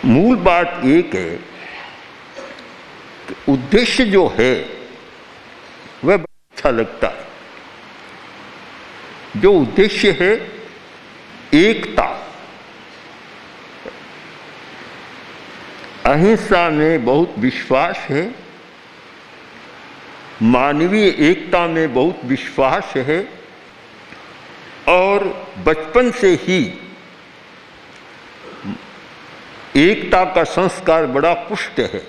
मूल बात एक है कि उद्देश्य जो है वह अच्छा लगता है। जो उद्देश्य है एकता, अहिंसा में बहुत विश्वास है, मानवीय एकता में बहुत विश्वास है और बचपन से ही एकता का संस्कार बड़ा पुष्ट है।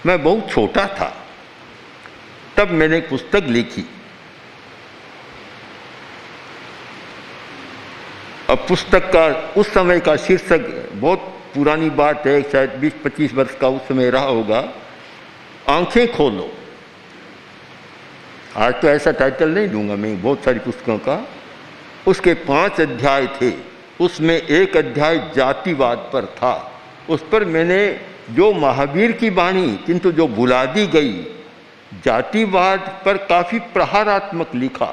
मैं बहुत छोटा था तब मैंने एक पुस्तक लिखी। अब पुस्तक का उस समय का शीर्षक, बहुत पुरानी बात है, शायद 20-25 वर्ष का उस समय रहा होगा, आंखें खोलो। आज तो ऐसा टाइटल नहीं दूंगा मैं, बहुत सारी पुस्तकों का। उसके 5 अध्याय थे, उसमें एक अध्याय जातिवाद पर था। उस पर मैंने जो महावीर की वाणी किंतु जो भुला दी गई, जातिवाद पर काफ़ी प्रहारात्मक लिखा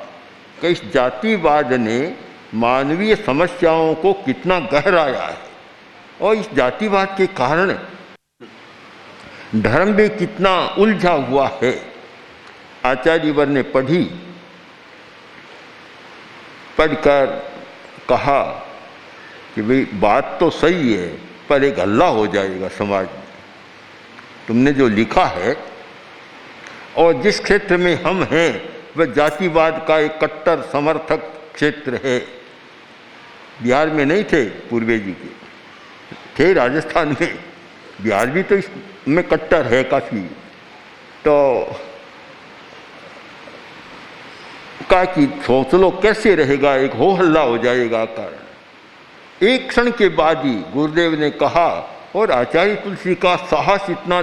कि इस जातिवाद ने मानवीय समस्याओं को कितना गहराया है और इस जातिवाद के कारण धर्म भी कितना उलझा हुआ है। आचार्यवर ने पढ़कर कहा कि भाई बात तो सही है पर एक हल्ला हो जाएगा समाज में। तुमने जो लिखा है और जिस क्षेत्र में हम हैं वह जातिवाद का एक कट्टर समर्थक क्षेत्र है। बिहार में नहीं थे पूर्वे जी के, थे राजस्थान में, बिहार भी तो इसमें कट्टर है काफ़ी। तो कहा कि सोच लो कैसे रहेगा, एक हो हल्ला हो जाएगा कारण। एक क्षण के बाद ही गुरुदेव ने कहा, और आचार्य तुलसी का साहस इतना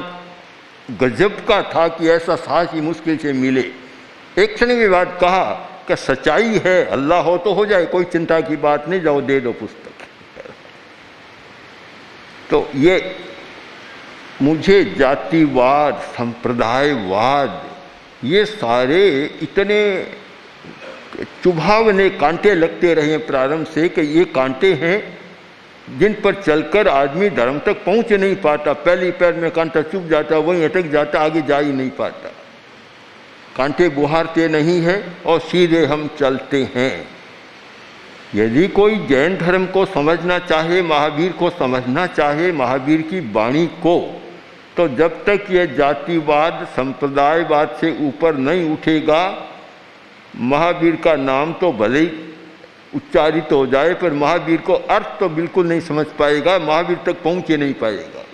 गजब का था कि ऐसा साहस ही मुश्किल से मिले। एक क्षण के बाद कहा कि सच्चाई है, हल्ला हो तो हो जाए, कोई चिंता की बात नहीं, जाओ दे दो पुस्तक। तो ये मुझे जातिवाद, संप्रदायवाद, ये सारे इतने चुभावने कांटे लगते रहे प्रारंभ से कि ये कांटे हैं जिन पर चलकर आदमी धर्म तक पहुंच नहीं पाता। पहली पैर में कांटा चुभ जाता, वहीं अटक जाता, आगे जा ही नहीं पाता। कांटे गुहारते नहीं हैं और सीधे हम चलते हैं। यदि कोई जैन धर्म को समझना चाहे, महावीर को समझना चाहे, महावीर की वाणी को, तो जब तक ये जातिवाद, संप्रदायवाद से ऊपर नहीं उठेगा, महावीर का नाम तो भले ही उच्चारित हो जाए पर महावीर को अर्थ तो बिल्कुल नहीं समझ पाएगा, महावीर तक पहुँच ही नहीं पाएगा।